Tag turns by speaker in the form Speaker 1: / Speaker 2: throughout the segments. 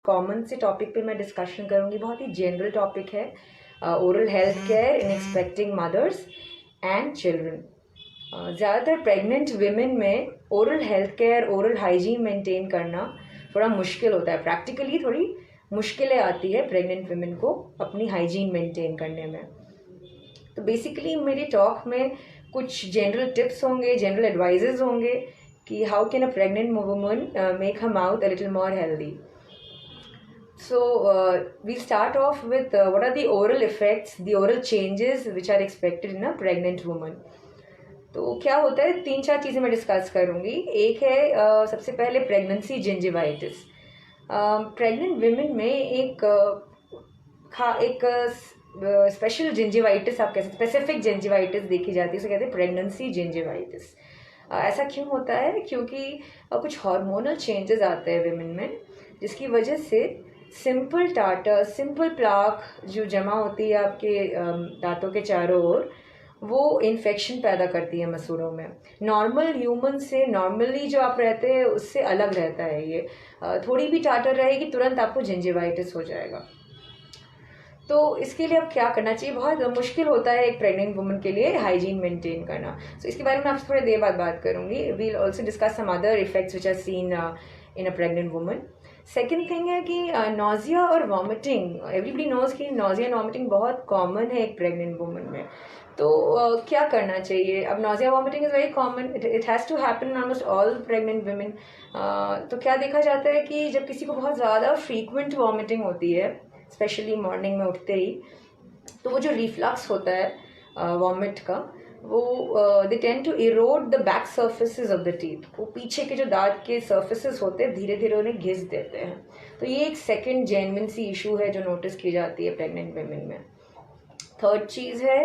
Speaker 1: Common से topic पे मैं डिस्कशन करूँगी। बहुत ही जनरल टॉपिक है, oral health care in expecting mothers and children. ज़्यादातर प्रेग्नेंट विमेन में oral health care, oral hygiene maintain करना थोड़ा मुश्किल होता है। प्रैक्टिकली थोड़ी मुश्किलें आती है प्रेग्नेंट विमेन को अपनी हाइजीन मेंटेन करने में। तो बेसिकली मेरे टॉक में कुछ जनरल टिप्स होंगे, जनरल एडवाइजेज होंगे कि how can a pregnant woman make her mouth a little more healthy. So we'll start off with what are the oral effects, the oral changes which are expected in a pregnant woman. तो क्या होता है, 3-4 चीज़ें मैं discuss करूँगी। एक है सबसे पहले प्रेगनेंसी जिंजिवाइटिस। प्रेग्नेंट विमेन में एक स्पेशल जिंजिवाइटिस, आप कैसे स्पेसिफिक जिंजिवाइटिस देखी जाती है, उसे कहते हैं प्रेगनेंसी जिंजिवाइटिस। ऐसा क्यों होता है? क्योंकि कुछ हार्मोनल चेंजेस आते हैं विमेन में, जिसकी वजह से सिंपल टार्टर, सिंपल प्लाक जो जमा होती है आपके दांतों के चारों ओर, वो इन्फेक्शन पैदा करती है मसूड़ों में। नॉर्मल ह्यूमन से, नॉर्मली जो आप रहते हैं उससे अलग रहता है ये। थोड़ी भी टार्टर रहेगी तुरंत आपको जिंजिवाइटिस हो जाएगा। तो इसके लिए अब क्या करना चाहिए? बहुत मुश्किल होता है एक प्रेग्नेंट वुमन के लिए हाइजीन मेंटेन करना। तो इसके बारे में आपसे थोड़ी देर बाद बात करूंगी। We'll also discuss some other effects which are seen in a pregnant woman. Second thing है कि नोजिया और वॉमिटिंग। एवरीबडी नोज कि नोजिया वॉमिटिंग बहुत कॉमन है एक प्रेग्नेंट वुमन में। तो क्या करना चाहिए? अब nausea vomiting is very common, it has to happen in almost all pregnant women. तो क्या देखा जाता है कि जब किसी को बहुत ज़्यादा फ्रीक्वेंट वॉमिटिंग होती है, स्पेशली मॉर्निंग में उठते ही, तो वो जो रिफ्लक्स होता है वॉमिट का, वो they tend to erode the back surfaces of the teeth. वो पीछे के जो दांत के सर्फेसिस होते हैं धीरे धीरे उन्हें घिस देते हैं। तो ये एक सेकेंड जेन्युइन सी इशू है जो नोटिस की जाती है प्रेग्नेंट वुमेन में। थर्ड चीज़ है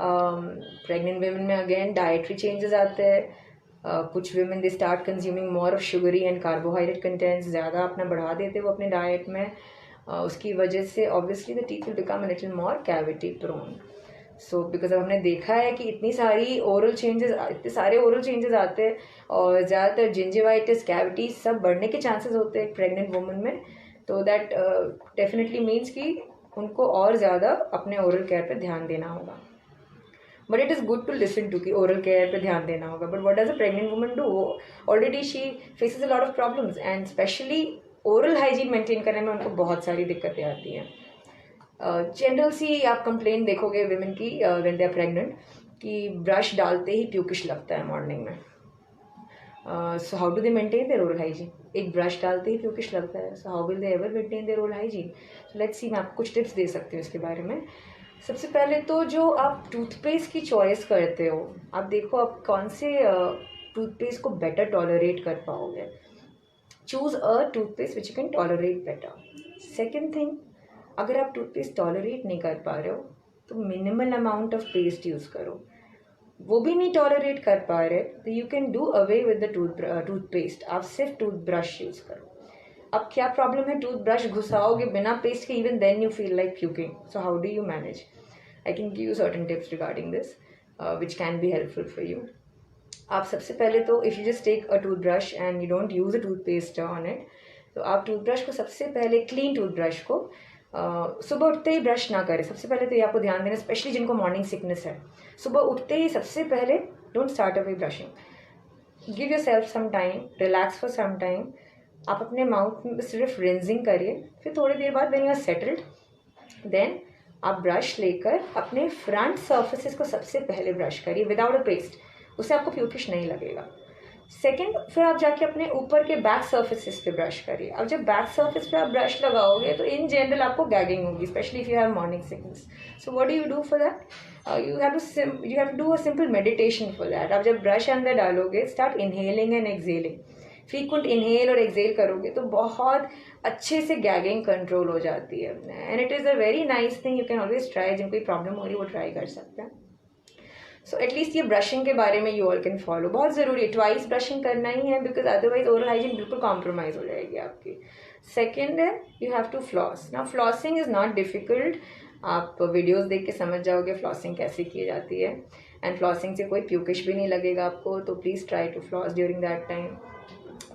Speaker 1: प्रेग्नेंट वुमेन में अगेन डाइटरी चेंजेस आते हैं। कुछ women they start consuming more of sugary and carbohydrate contents, ज़्यादा अपना बढ़ा देते वो अपने डाइट में। उसकी वजह से obviously the teeth will become a little more cavity prone. So because अब हमने देखा है कि इतनी सारे ओरल चेंजेस आते हैं और ज़्यादातर जिंजिवाइटिस, कैविटी सब बढ़ने के चांसेस होते हैं प्रेग्नेंट वुमन में। तो दैट डेफिनेटली मीन्स कि उनको और ज़्यादा अपने ओरल केयर पे ध्यान देना होगा। But it is good to listen to कि ओरल केयर पे ध्यान देना होगा। But what does a pregnant woman do? Already she faces a lot of problems and specially oral hygiene maintain करने में उनको बहुत सारी दिक्कतें आती हैं। जनरल सी आप कंप्लेन देखोगे विमेन की व्हेन दे आर प्रेग्नेंट कि ब्रश डालते ही प्यूकिश लगता है मॉर्निंग में। सो how do they maintain their oral hygiene? एक ब्रश डालते ही प्यूकिश लगता है, so how will they ever maintain their oral hygiene? So let's see, मैं आपको कुछ टिप्स दे सकती हूँ इसके बारे में। सबसे पहले तो जो आप टूथपेस्ट की चॉइस करते हो, आप देखो आप कौन से टूथपेस्ट को बेटर टॉलरेट कर पाओगे। Choose a toothpaste which you can tolerate better. Second thing, अगर आप टूथपेस्ट टॉलरेट नहीं कर पा रहे हो तो minimal amount of paste use करो। वो भी नहीं टॉलरेट कर पा रहे तो you can do away with the toothpaste. आप सिर्फ टूथब्रश यूज़ करो। अब क्या प्रॉब्लम है, टूथब्रश घुसाओगे बिना पेस्ट के, even then you feel like puking. So how do you manage? I can give you certain tips regarding this which can be helpful for you. आप सबसे पहले तो if you just take a toothbrush and you don't use a toothpaste on it, तो आप toothbrush को सबसे पहले, clean toothbrush को सुबह उठते ही ब्रश ना करें। सबसे पहले तो ये आपको ध्यान देना, स्पेशली जिनको मॉर्निंग सिकनेस है, सुबह उठते ही सबसे पहले don't start away brushing. Give yourself some time, relax for some time. आप अपने माउथ में सिर्फ रिंजिंग करिए, फिर थोड़ी देर बाद when you are settled then आप ब्रश लेकर अपने फ्रंट सर्फेसिस को सबसे पहले ब्रश करिए विदाउट अ पेस्ट। उससे आपको प्यूकिश नहीं लगेगा। सेकेंड, फिर आप जाके अपने ऊपर के बैक सर्फेसिस पे ब्रश करिए। अब जब बैक सर्फेस पे आप ब्रश लगाओगे तो इन जनरल आपको गैगिंग होगी, specially if you have morning sickness. So what do you do for that? You have to do a simple meditation for that. आप जब ब्रश अंदर डालोगे, start inhaling and exhaling. Frequent inhale और exhale करोगे तो बहुत अच्छे से गैगिंग कंट्रोल हो जाती है and it is a very nice thing. You can always try. जिनको कोई प्रॉब्लम हो रही है वो ट्राई कर सकते हैं। सो एटलीस्ट ये ब्रशिंग के बारे में यू ऑल कैन फॉलो। बहुत ज़रूरी है, ट्वाइस ब्रशिंग करना ही है, बिकॉज अदरवाइज ओरल हाइजीन बिल्कुल कॉम्प्रोमाइज़ हो जाएगी आपकी। सेकेंड है you have to floss. Now flossing is not difficult, आप वीडियोस देख के समझ जाओगे फ्लॉसिंग कैसे की जाती है एंड फ्लॉसिंग से कोई प्यूकिश भी नहीं लगेगा आपको। तो please try to floss during that time,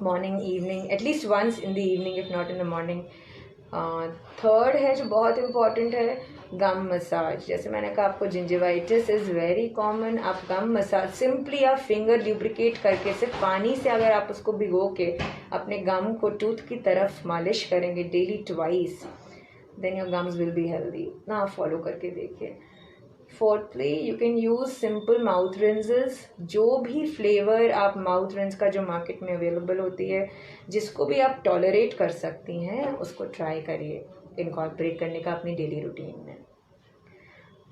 Speaker 1: morning, evening, at least once in the evening if not in the morning. Third है जो बहुत इम्पॉर्टेंट है, गम मसाज। जैसे मैंने कहा आपको जिंजिवाइटिस इज़ वेरी कॉमन। आप गम मसाज सिंपली आप फिंगर ल्यूब्रिकेट करके सिर्फ पानी से अगर आप उसको भिगो के अपने गम को टूथ की तरफ मालिश करेंगे daily twice, then your gums will be healthy. ना आप फॉलो करके देखिए। Fourthly you can use simple mouth rinses. जो भी फ्लेवर आप माउथ रिंस का जो मार्केट में अवेलेबल होती है, जिसको भी आप टॉलरेट कर सकती हैं, उसको ट्राई करिए इनकॉर्पोरेट करने का अपनी डेली रूटीन में।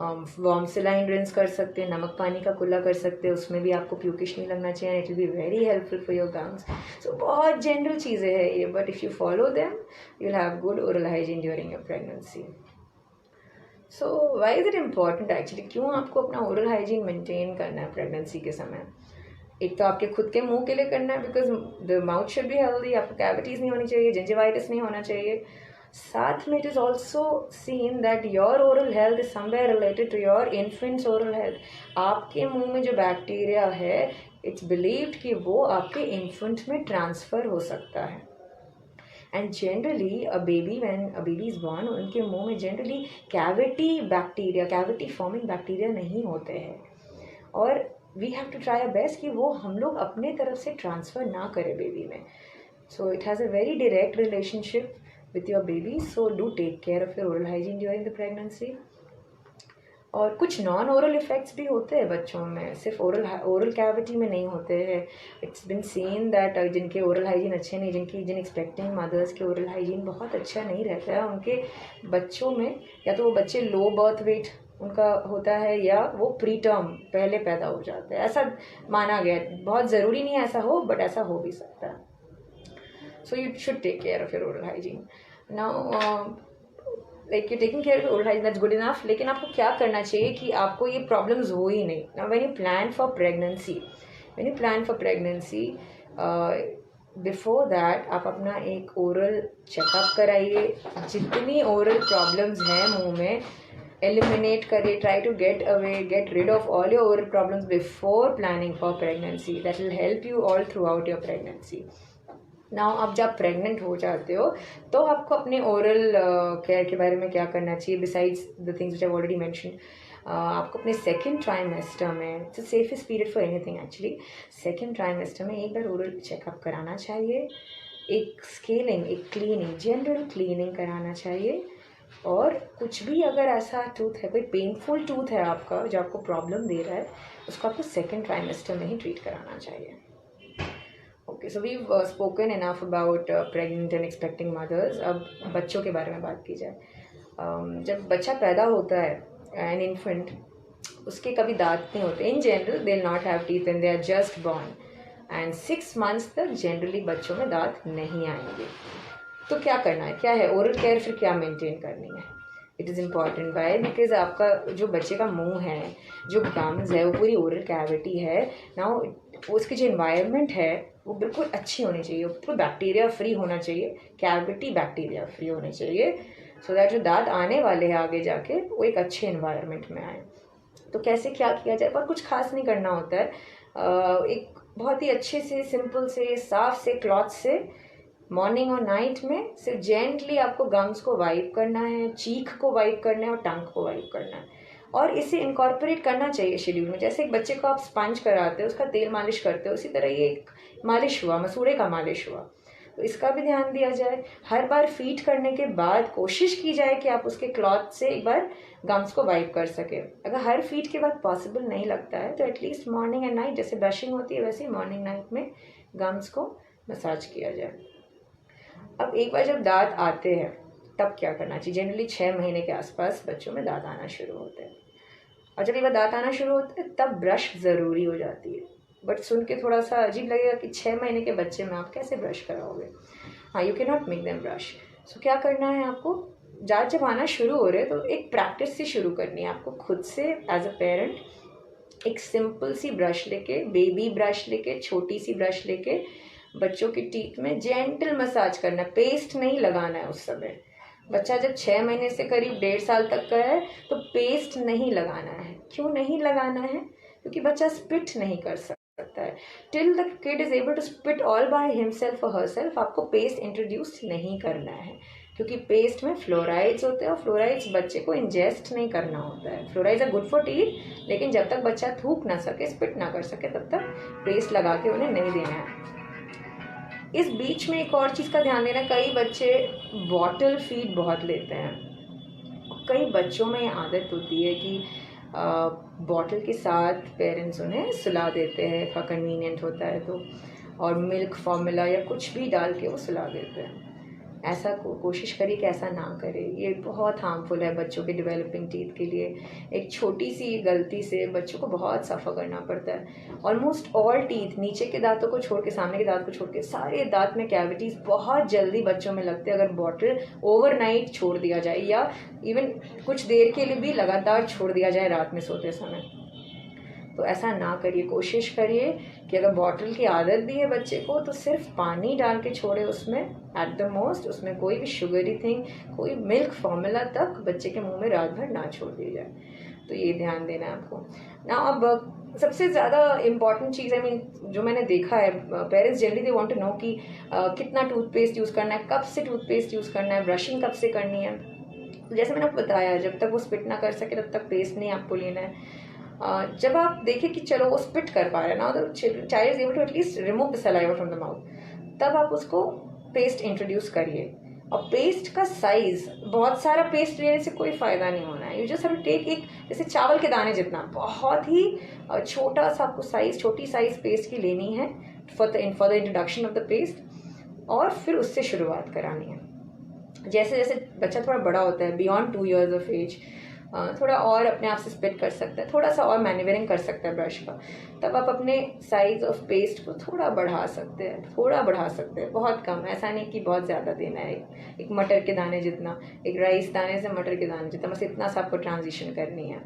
Speaker 1: वार्म सेलाइन रिंस कर सकते हैं, नमक पानी का कुल्ला कर सकते हैं, उसमें भी आपको प्यूकिश नहीं लगना चाहिए, it will be very helpful for your gums. So बहुत जनरल चीज़ें हैं ये, but if you follow them you will have good oral hygiene during your pregnancy. So why is it important actually, क्यों आपको अपना ओरल हाइजीन मेंटेन करना है pregnancy के समय? एक तो आपके खुद के मुंह के लिए करना है, because the mouth should be healthy, आपको कैविटीज़ नहीं होनी चाहिए, जिंजिवाइटिस नहीं होना चाहिए। साथ में it is also seen that your oral health is somewhere related to your infant's oral health. आपके मुंह में जो बैक्टीरिया है, इट्स बिलीव्ड कि वो आपके इन्फेंट में ट्रांसफ़र हो सकता है। And generally a baby when a baby is born, उनके मुंह में जनरली कैविटी फॉर्मिंग बैक्टीरिया नहीं होते हैं, और we have to try our best कि वो हम लोग अपने तरफ से ट्रांसफ़र ना करें बेबी में। So it has a very direct relationship with your baby, so do take care of your oral hygiene during the pregnancy। और कुछ नॉन ओरल इफ़ेक्ट्स भी होते हैं बच्चों में, सिर्फ ओरल कैविटी में नहीं होते हैं। इट्स बिन सीन दैट जिनके ओरल हाइजीन अच्छे नहीं, जिन एक्सपेक्टिंग मदर्स के ओरल हाइजीन बहुत अच्छा नहीं रहता है, उनके बच्चों में या तो वो बच्चे लो बर्थ वेट उनका होता है, या वो प्री टर्म पहले पैदा हो जाते हैं, ऐसा माना गया है। बहुत ज़रूरी नहीं है ऐसा हो, बट ऐसा हो भी सकता है। So you should take care of your oral hygiene. Now, like you're taking care of your oral hygiene, that's good enough. लेकिन आपको क्या करना चाहिए कि आपको ये problems हो ही नहीं। Now, when you plan for pregnancy, before that आप अपना एक oral checkup कराइए। जितनी oral problems हैं मुंह में, eliminate करिए, try to get rid of all your oral problems before planning for pregnancy. That will help you all throughout your pregnancy. Now आप जब प्रेग्नेंट हो जाते हो तो आपको अपने ओरल केयर के बारे में क्या करना चाहिए, besides the things which I already mention. आपको अपने सेकंड ट्राइमेस्टर में, it's safest period for anything actually, second trimester में एक बार ओरल चेकअप कराना चाहिए, एक स्केलिंग, एक क्लीनिंग, जनरल क्लीनिंग कराना चाहिए। और कुछ भी अगर ऐसा टूथ है, कोई पेनफुल टूथ है आपका जो आपको प्रॉब्लम दे रहा है, उसको आपको सेकेंड ट्राइमेस्टर में ही ट्रीट कराना चाहिए। Okay, so we spoken enough about pregnant and expecting mothers. अब बच्चों के बारे में बात की जाए। जब बच्चा पैदा होता है, एन इन्फेंट, उसके कभी दांत नहीं होते। In general they will not have teeth and they are just born, and 6 months तक जनरली बच्चों में दांत नहीं आएंगे। तो क्या करना है, क्या है ओरल केयर, फिर क्या मेंटेन करनी है? It is important by because आपका जो बच्चे का मुंह है, जो गम्स है, वो पूरी ओरल कैविटी है ना, उसकी जो इन्वायरमेंट है वो बिल्कुल अच्छी होनी चाहिए, बिल्कुल बैक्टीरिया फ्री होना चाहिए, कैविटी बैक्टीरिया फ्री होनी चाहिए, सो दैट जो दांत आने वाले हैं आगे जाके वो एक अच्छे इन्वायरमेंट में आए। तो कैसे क्या किया जाए, पर कुछ खास नहीं करना होता है। एक बहुत ही अच्छे से, सिंपल से, साफ से क्लॉथ से मॉर्निंग और नाइट में सिर्फ जेंटली आपको गम्स को वाइप करना है, चीख को वाइप करना है और टंग को वाइप करना है। और इसे इनकॉर्पोरेट करना चाहिए शेड्यूल में। जैसे एक बच्चे को आप स्पंज कराते हो, उसका तेल मालिश करते हो, उसी तरह ये एक मालिश हुआ, मसूड़े का मालिश हुआ, तो इसका भी ध्यान दिया जाए। हर बार फीड करने के बाद कोशिश की जाए कि आप उसके क्लॉथ से एक बार गम्स को वाइप कर सके। अगर हर फीड के बाद पॉसिबल नहीं लगता है तो एटलीस्ट मॉर्निंग एंड नाइट, जैसे ब्रशिंग होती है वैसे मॉर्निंग नाइट में गम्स को मसाज किया जाए। अब एक बार जब दांत आते हैं तब क्या करना चाहिए? जनरली 6 महीने के आसपास बच्चों में दांत आना शुरू होते हैं, और जब एक बार दांत आना शुरू होते हैं तब ब्रश ज़रूरी हो जाती है। बट सुन के थोड़ा सा अजीब लगेगा कि 6 महीने के बच्चे में आप कैसे ब्रश कराओगे? हाँ, you can not make them brush. So क्या करना है आपको, दांत जब आना शुरू हो रहे तो एक प्रैक्टिस से शुरू करनी है आपको खुद से एज अ पेरेंट। एक सिंपल सी ब्रश लेके, बेबी ब्रश लेके, छोटी सी ब्रश लेके बच्चों की टीथ में जेंटल मसाज करना, पेस्ट नहीं लगाना है उस समय। बच्चा जब 6 महीने से करीब 1.5 साल तक का है तो पेस्ट नहीं लगाना है। क्यों नहीं लगाना है? क्योंकि बच्चा स्पिट नहीं कर सकता है। Till the kid is able to spit all by himself और हरसेल्फ आपको पेस्ट इंट्रोड्यूस नहीं करना है। क्योंकि पेस्ट में फ्लोराइड्स होते हैं और फ्लोराइड्स बच्चे को इंजेस्ट नहीं करना होता है। Fluorides are good for teeth, लेकिन जब तक बच्चा थूक ना सके, स्पिट ना कर सके, तब तक पेस्ट लगा के उन्हें नहीं देना है। इस बीच में एक और चीज़ का ध्यान देना, कई बच्चे बॉटल फीड बहुत लेते हैं। कई बच्चों में ये आदत होती है कि बॉटल के साथ पेरेंट्स उन्हें सुला देते हैं, का कन्वीनियंट होता है तो, और मिल्क फॉर्मूला या कुछ भी डाल के वो सुला देते हैं। ऐसा कोशिश करिए कि ऐसा ना करें, ये बहुत हार्मफुल है बच्चों के डेवलपिंग टीथ के लिए। एक छोटी सी गलती से बच्चों को बहुत सफ़र करना पड़ता है। ऑलमोस्ट ऑल टीथ, नीचे के दांतों को छोड़ के, सामने के दांत को छोड़ के, सारे दांत में कैविटीज़ बहुत जल्दी बच्चों में लगते हैं अगर बॉटल ओवरनाइट छोड़ दिया जाए, या इवन कुछ देर के लिए भी लगातार छोड़ दिया जाए रात में सोते समय। तो ऐसा ना करिए। कोशिश करिए कि अगर बॉटल की आदत भी है बच्चे को तो सिर्फ पानी डाल के छोड़े उसमें, एट द मोस्ट। उसमें कोई भी शुगरी थिंग, कोई मिल्क फॉर्मूला तक बच्चे के मुंह में रात भर ना छोड़ दी जाए। तो ये ध्यान देना है आपको ना। अब सबसे ज़्यादा इम्पॉर्टेंट चीज़, जो मैंने देखा है, parents generally they want to know कि कितना टूथपेस्ट यूज़ करना है, कब से टूथपेस्ट यूज़ करना है, ब्रशिंग कब से करनी है। जैसे मैंने आपको बताया, जब तक वो स्पिट ना कर सके तब तक पेस्ट नहीं आपको लेना है। जब आप देखें कि चलो वो स्पिट कर पा रहे हैं ना, तो child is able to at least remove the saliva from the mouth, तब आप उसको पेस्ट इंट्रोड्यूस करिए। और पेस्ट का साइज, बहुत सारा पेस्ट लेने से कोई फ़ायदा नहीं होना है। You just have to take एक, जैसे चावल के दाने जितना, बहुत ही छोटा सा आपको साइज, छोटी साइज पेस्ट की लेनी है for the introduction of the paste, और फिर उससे शुरुआत करानी है। जैसे जैसे बच्चा थोड़ा बड़ा होता है, बियॉन्ड 2 years ऑफ एज, थोड़ा और अपने आप से स्पिट कर सकता है, थोड़ा सा और मैन्यूवरिंग कर सकता है ब्रश का, तब आप अपने साइज ऑफ पेस्ट को थोड़ा बढ़ा सकते हैं, बहुत कम, ऐसा नहीं कि बहुत ज़्यादा देना है। एक मटर के दाने जितना, एक राइस दाने से मटर के दाने जितना, बस इतना सा आपको ट्रांजिशन करनी है।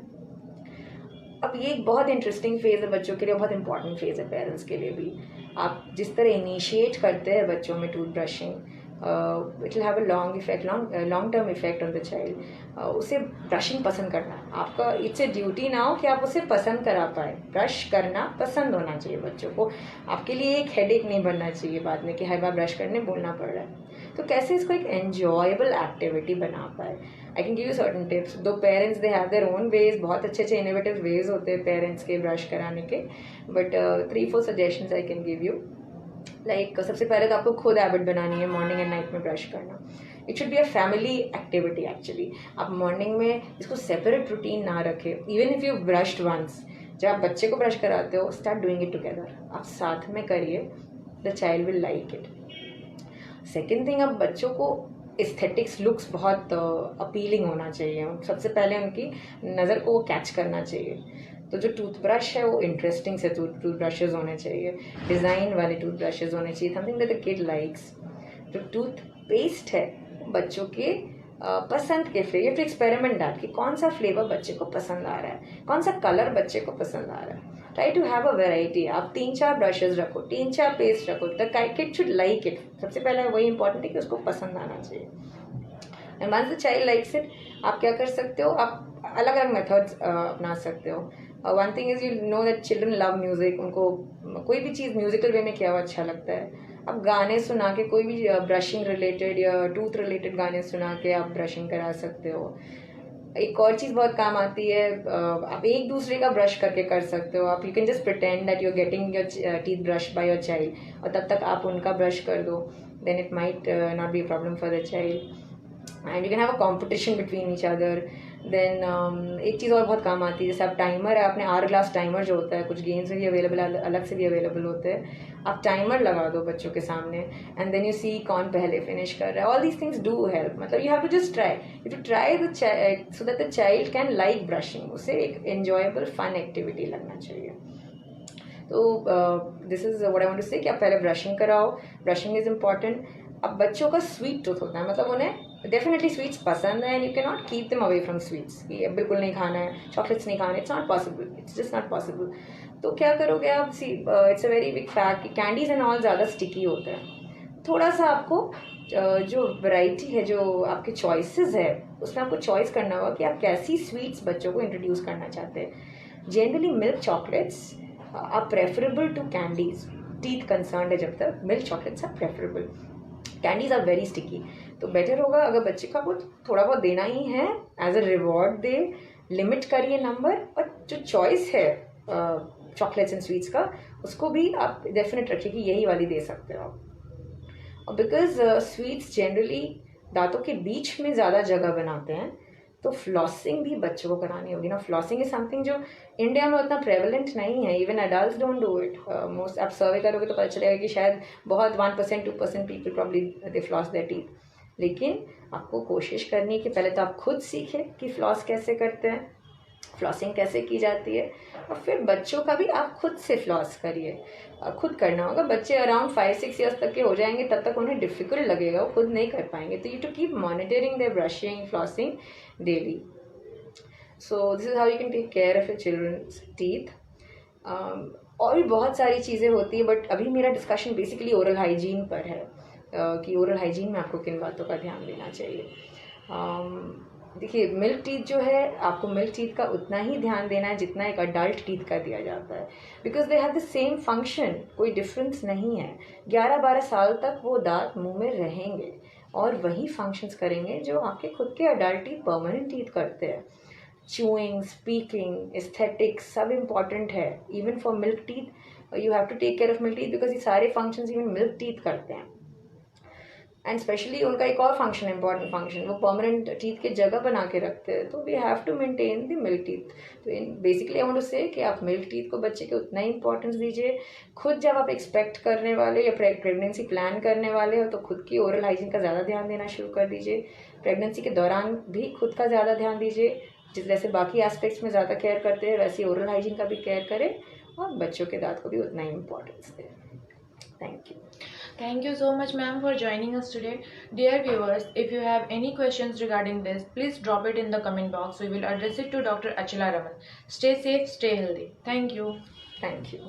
Speaker 1: अब ये एक बहुत इंटरेस्टिंग फेज़ है बच्चों के लिए, बहुत इंपॉर्टेंट फेज़ है पेरेंट्स के लिए भी। आप जिस तरह इनिशिएट करते हैं बच्चों में tooth brushing, it will have a long term effect on the child. उसे ब्रशिंग पसंद करना आपका, इट्स ए ड्यूटी ना हो कि आप उसे पसंद करा पाए। ब्रश करना पसंद होना चाहिए बच्चों को, आपके लिए एक हेडेक नहीं बनना चाहिए बाद में कि हर बार ब्रश करने बोलना पड़ रहा है। तो कैसे इसको एक एन्जॉयबल एक्टिविटी बना पाए, I can give you certain tips. दो parents they have their own ways, बहुत अच्छे अच्छे इनोवेटिव वेज होते हैं पेरेंट्स के ब्रश कराने के, but 3-4 suggestions I can give you. Like सबसे पहले तो आपको खुद हैबिट बनानी है मॉर्निंग एंड नाइट में ब्रश करना। It should be a family activity actually. आप मॉर्निंग में इसको सेपरेट रूटीन ना रखें, even if you brushed once, जब आप बच्चे को ब्रश कराते हो, स्टार्ट डूइंग इट टुगेदर, आप साथ में करिए, the child will like it. Second thing, अब बच्चों को एस्थेटिक्स, लुक्स बहुत अपीलिंग होना चाहिए। सबसे पहले उनकी नज़र को वो कैच करना चाहिए। तो जो टूथब्रश है वो इंटरेस्टिंग से टूथब्रशेज होने चाहिए, डिज़ाइन वाले टूथब्रशेज होने चाहिए, something that the kid likes. जो टूथपेस्ट है बच्चों के पसंद के फ्लेवर, टू एक्सपेरिमेंट दैट कि कौन सा फ्लेवर बच्चे को पसंद आ रहा है, कौन सा कलर बच्चे को पसंद आ रहा है। Try to have a variety. आप 3-4 ब्रशेज रखो, 3-4 पेस्ट रखो, the kid should like it. सबसे पहले वही इंपॉर्टेंट है कि उसको पसंद आना चाहिए। And once the child likes it, आप क्या कर सकते हो, आप अलग अलग मेथड्स अपना सकते हो। One thing is, you know that children love music, उनको कोई भी चीज़ म्यूजिकल वे में किया हुआ अच्छा लगता है। आप गाने सुना के, कोई भी ब्रशिंग रिलेटेड या टूथ रिलेटेड गाने सुना के आप ब्रशिंग करा सकते हो। एक और चीज़ बहुत काम आती है, आप एक दूसरे का ब्रश करके कर सकते हो। आप you can just pretend that you are getting your teeth brush by your child, और तब तक आप उनका ब्रश कर दो, then it might not be a problem for the child. And you can have a competition between each other. Then एक चीज़ और बहुत काम आती है, जैसे आप टाइमर है, आपने आवर ग्लास टाइमर जो होता है, कुछ गेम्स में भी अवेलेबल है, अलग से भी अवेलेबल होते हैं। आप टाइमर लगा दो बच्चों के सामने, एंड देन यू सी कौन पहले फिनिश कर रहा है। All these things do help. मतलब you have to just try, you to try the so that the child can like brushing. उसे एक एन्जॉयबल फन एक्टिविटी लगना चाहिए। तो this is what I want to say, कि आप पहले brushing कराओ, ब्रशिंग इज़ इम्पॉर्टेंट। अब बच्चों का स्वीट टूथ होता है, मतलब उन्हें डेफिनेटली स्वीट्स पसंद है, and you can not keep them away from sweets, कि बिल्कुल नहीं खाना है, चॉकलेट्स नहीं खाने, it's not possible, it's just not possible. तो क्या करोगे आप, see it's a very big fact कि कैंडीज एंड ऑल ज़्यादा स्टिकी होते हैं। थोड़ा सा आपको जो वैरायटी है, जो आपके चॉइसेस है, उसमें आपको चॉइस करना होगा कि आप कैसी स्वीट्स बच्चों को इंट्रोड्यूस करना चाहते हैं। Generally milk chocolates are preferable to candies. Teeth concern है जब तक, milk chocolates are preferable. Candies are very sticky. तो बेटर होगा अगर बच्चे का कुछ थोड़ा बहुत देना ही है, एज अ रिवॉर्ड दे, लिमिट करिए नंबर, और जो चॉइस है चॉकलेट्स एंड स्वीट्स का उसको भी आप डेफिनेट रखिए कि यही वाली दे सकते हो आप। और बिकॉज स्वीट्स जनरली दांतों के बीच में ज़्यादा जगह बनाते हैं, तो फ्लॉसिंग भी बच्चों को करानी होगी ना। फ्लॉसिंग इज समथिंग जो इंडिया में उतना प्रेवलेंट नहीं है, even adult don't do it. Most आप सर्वे करोगे तो पता चलेगा कि शायद बहुत 1% 2% people probably they floss there teeth. लेकिन आपको कोशिश करनी है कि पहले तो आप खुद सीखें कि फ्लॉस कैसे करते हैं, फ्लॉसिंग कैसे की जाती है, और फिर बच्चों का भी आप खुद से फ्लॉस करिए। खुद करना होगा। बच्चे अराउंड 5-6 ईयर्स तक के हो जाएंगे, तब तक उन्हें डिफिकल्ट लगेगा, वो खुद नहीं कर पाएंगे। तो you to keep monitoring their brushing, flossing daily. So this is how you can take care of your children's teeth. और भी बहुत सारी चीज़ें होती है, बट अभी मेरा डिस्कशन बेसिकली ओरल हाइजीन पर है, कि ओरल हाइजीन में आपको किन बातों का ध्यान देना चाहिए। देखिए, मिल्क टीथ जो है, आपको मिल्क टीथ का उतना ही ध्यान देना है जितना एक अडल्ट टीथ का दिया जाता है, because they have the same function, कोई डिफरेंस नहीं है। 11-12 साल तक वो दांत मुंह में रहेंगे और वही फंक्शंस करेंगे जो आपके खुद के अडल्ट टीथ, परमानेंट टीथ करते हैं। च्यूइंग, स्पीकिंग, एस्थेटिक्स सब इम्पॉर्टेंट है। Even for milk teeth you have to take care of milk teeth, because ये सारे फंक्शंस इवन मिल्क टीथ करते हैं। एंड स्पेशली उनका एक और फंक्शन, इंपॉर्टेंट फंक्शन, वो परमानेंट टीथ की जगह बना के रखते हैं, तो we have to maintain the milk teeth. तो in basically I want to say कि आप मिल्क टीथ को बच्चे के उतना ही इंपॉर्टेंस दीजिए। खुद जब आप एक्सपेक्ट करने वाले या प्रेगनेंसी प्लान करने वाले हो, तो खुद की ओरल हाइजीन का ज़्यादा ध्यान देना शुरू कर दीजिए। प्रेगनेंसी के दौरान भी खुद का ज़्यादा ध्यान दीजिए, जिस जैसे बाकी एस्पेक्ट्स में ज़्यादा केयर करते हैं वैसे ओरल हाइजीन का भी केयर करें, और बच्चों के दांत को भी उतना ही इम्पोर्टेंस दें। Thank you.
Speaker 2: Thank you so much, ma'am, for joining us today. Dear viewers, if you have any questions regarding this, please drop it in the comment box. We will address it to Dr. Achila Raman. Stay safe, stay healthy. Thank you.
Speaker 1: Thank you.